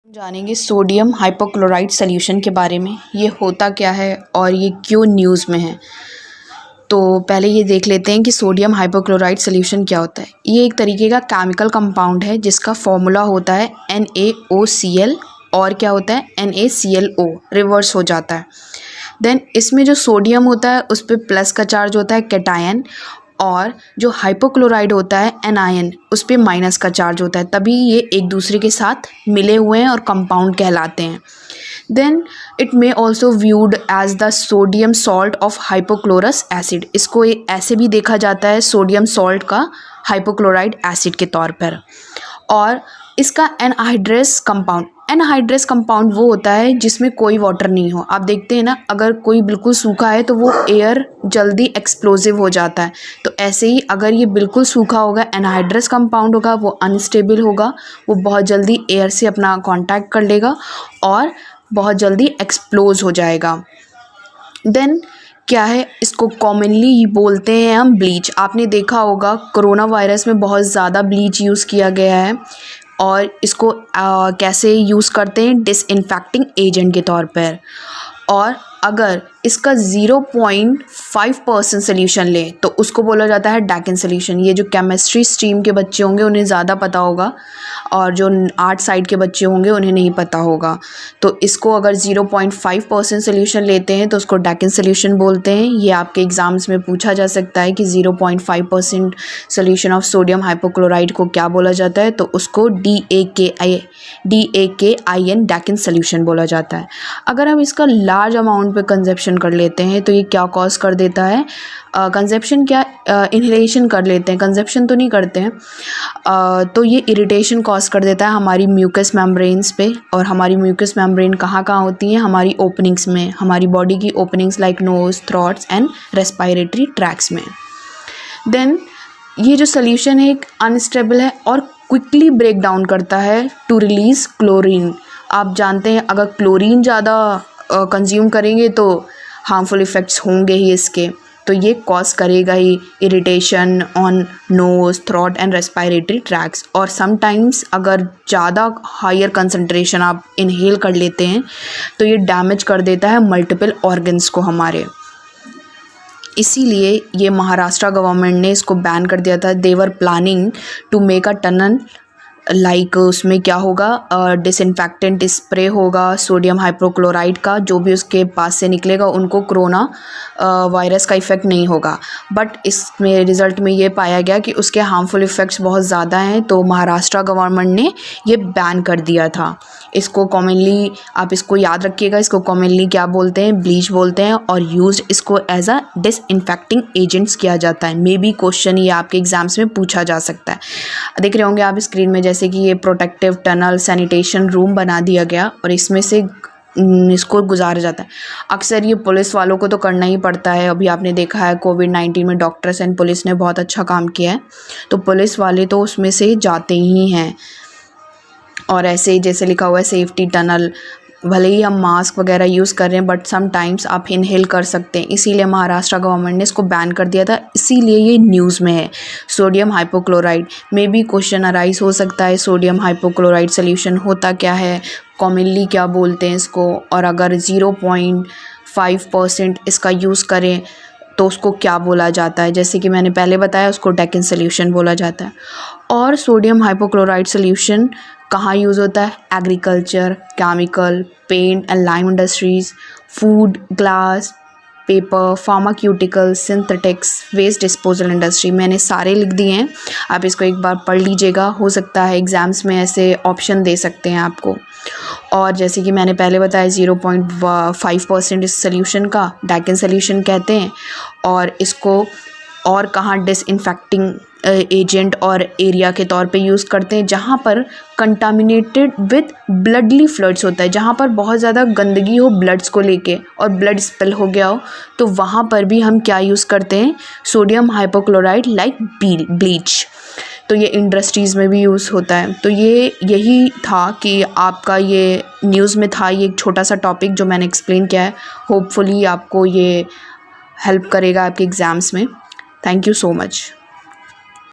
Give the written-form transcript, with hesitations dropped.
जानेंगे sodium hypochlorite solution के बारे में। ये होता क्या है और ये क्यों न्यूज़ में है। तो पहले ये देख लेते हैं कि सोडियम हाइपोक्लोराइट सॉल्यूशन क्या होता है। ये एक तरीके का केमिकल कंपाउंड है जिसका फॉर्मूला होता है NaOCl और क्या होता है NaClO, रिवर्स हो जाता है। देन इसमें जो सोडियम होता है उस पर प्लस का चार्ज होता है कैटायन, और जो हाइपोक्लोराइड होता है एनायन उस पर माइनस का चार्ज होता है, तभी ये एक दूसरे के साथ मिले हुए हैं और कंपाउंड कहलाते हैं। Then it may also viewed as the sodium salt of hypochlorous acid. इसको ऐसे भी देखा जाता है सोडियम सॉल्ट का हाइपोक्लोराइड एसिड के तौर पर। और इसका एनहाइड्रस कंपाउंड वो होता है जिसमें कोई वाटर नहीं हो। आप देखते हैं ना, अगर कोई बिल्कुल सूखा है तो वो एयर जल्दी एक्सप्लोसिव हो जाता है। तो ऐसे ही अगर ये बिल्कुल सूखा होगा, एनहाइड्रस कंपाउंड होगा, वो अनस्टेबल होगा, वो बहुत जल्दी एयर से अपना कांटेक्ट कर लेगा और बहुत जल्दी एक्सप्लोज हो जाएगा। देन क्या है, इसको कॉमनली बोलते हैं हम ब्लीच। आपने देखा होगा कोरोना वायरस में बहुत ज़्यादा ब्लीच यूज़ किया गया है, और इसको कैसे यूज़ करते हैं, डिसइंफेक्टिंग एजेंट के तौर पर। और अगर इसका 0.5% सोल्यूशन ले तो उसको बोला जाता है डैकिन सोल्यूशन। ये जो केमिस्ट्री स्ट्रीम के बच्चे होंगे उन्हें ज़्यादा पता होगा, और जो आर्ट साइड के बच्चे होंगे उन्हें नहीं पता होगा। तो इसको अगर 0.5% सोल्यूशन लेते हैं तो उसको डैकिन सोल्यूशन बोलते हैं। ये आपके एग्ज़ाम्स में पूछा जा सकता है कि 0.5% सोल्यूशन ऑफ सोडियम हाइपोक्लोराइड को क्या बोला जाता है, तो उसको DAKIN डैकिन सोल्यूशन बोला जाता है। अगर हम इसका लार्ज अमाउंट पे कंजप्शन कर लेते हैं तो ये क्या कॉज कर देता है, कंजप्शन क्या, इन्हेलेशन कर लेते हैं, कंजप्शन तो नहीं करते हैं, तो ये इरिटेशन कॉज कर देता है हमारी म्यूकस मेम्ब्रेन्स पे। और हमारी म्यूकस मेम्ब्रेन कहाँ कहाँ होती हैं, हमारी ओपनिंग्स में, हमारी बॉडी की openings like nose, throats and respiratory tracts में। देन ये जो सोल्यूशन है एक अनस्टेबल है और क्विकली ब्रेक डाउन करता है टू रिलीज क्लोरीन। आप जानते हैं अगर क्लोरीन ज़्यादा कंज्यूम करेंगे तो हार्मफुल इफ़ेक्ट्स होंगे ही इसके। तो ये कॉज करेगा ही irritation on nose, throat and respiratory tracts. और समटाइम्स अगर ज़्यादा हायर कंसंट्रेशन आप इनहेल कर लेते हैं तो ये डैमेज कर देता है मल्टीपल ऑर्गन्स को हमारे। इसीलिए ये महाराष्ट्र गवर्नमेंट ने इसको बैन कर दिया था। They were planning to make a tunnel, like उसमें क्या होगा, डिसइंफेक्टेंट स्प्रे होगा सोडियम हाइपोक्लोराइड का, जो भी उसके पास से निकलेगा उनको कोरोना वायरस का इफ़ेक्ट नहीं होगा। बट इसमें रिज़ल्ट में ये पाया गया कि उसके हार्मफुल इफ़ेक्ट्स बहुत ज़्यादा हैं, तो महाराष्ट्र गवर्नमेंट ने ये बैन कर दिया था। इसको कॉमनली आप इसको याद रखिएगा, इसको कॉमनली क्या बोलते हैं, ब्लीच बोलते हैं, और यूज्ड इसको एज अ डिसइंफेक्टिंग एजेंट्स किया जाता है। मे बी क्वेश्चन ये आपके एग्जाम्स में पूछा जा सकता है। देख रहे होंगे आप स्क्रीन में जैसे कि ये प्रोटेक्टिव टनल सैनिटेशन रूम बना दिया गया और इसमें से इसको गुजारा जाता है। अक्सर ये पुलिस वालों को तो करना ही पड़ता है। अभी आपने देखा है कोविड-19 में डॉक्टर्स एंड पुलिस ने बहुत अच्छा काम किया है, तो पुलिस वाले तो उसमें से जाते ही हैं। और ऐसे जैसे लिखा हुआ है सेफ्टी टनल, भले ही हम मास्क वगैरह यूज़ कर रहे हैं बट समटाइम्स आप इनहेल कर सकते हैं, इसीलिए महाराष्ट्र गवर्नमेंट ने इसको बैन कर दिया था। इसीलिए ये न्यूज़ में है। सोडियम हाइपोक्लोराइड में भी क्वेश्चन अराइज हो सकता है, सोडियम हाइपोक्लोराइड सोल्यूशन होता क्या है, कॉमनली क्या बोलते हैं इसको, और अगर 0.5% इसका यूज़ करें तो उसको क्या बोला जाता है। जैसे कि मैंने पहले बताया, उसको डैकिन सोल्यूशन बोला जाता है। और सोडियम हाइपोक्लोराइड सोल्यूशन कहाँ यूज़ होता है, agriculture, chemical, paint and lime industries, food, glass, paper, pharmaceutical, synthetics, waste disposal industry. मैंने सारे लिख दिए हैं, आप इसको एक बार पढ़ लीजिएगा। हो सकता है एग्ज़ाम्स में ऐसे ऑप्शन दे सकते हैं आपको। और जैसे कि मैंने पहले बताया 0.5% इस सोल्यूशन का डैकिन सोल्यूशन कहते हैं, और इसको और कहाँ डिसइंफेक्टिंग एजेंट और एरिया के तौर पे यूज़ करते हैं जहाँ पर कंटामिनेटेड विद ब्लडली फ्लड्स होता है, जहाँ पर बहुत ज़्यादा गंदगी हो ब्लड्स को लेके और ब्लड स्पिल हो गया हो, तो वहाँ पर भी हम क्या यूज़ करते हैं, सोडियम हाइपोक्लोराइड लाइक ब्लीच। तो ये इंडस्ट्रीज़ में भी यूज़ होता है। तो ये यही था कि आपका ये न्यूज़ में था, ये एक छोटा सा टॉपिक जो मैंने एक्सप्लेन किया है। होपफुली आपको ये हेल्प करेगा आपके एग्ज़ाम्स में। Thank you so much.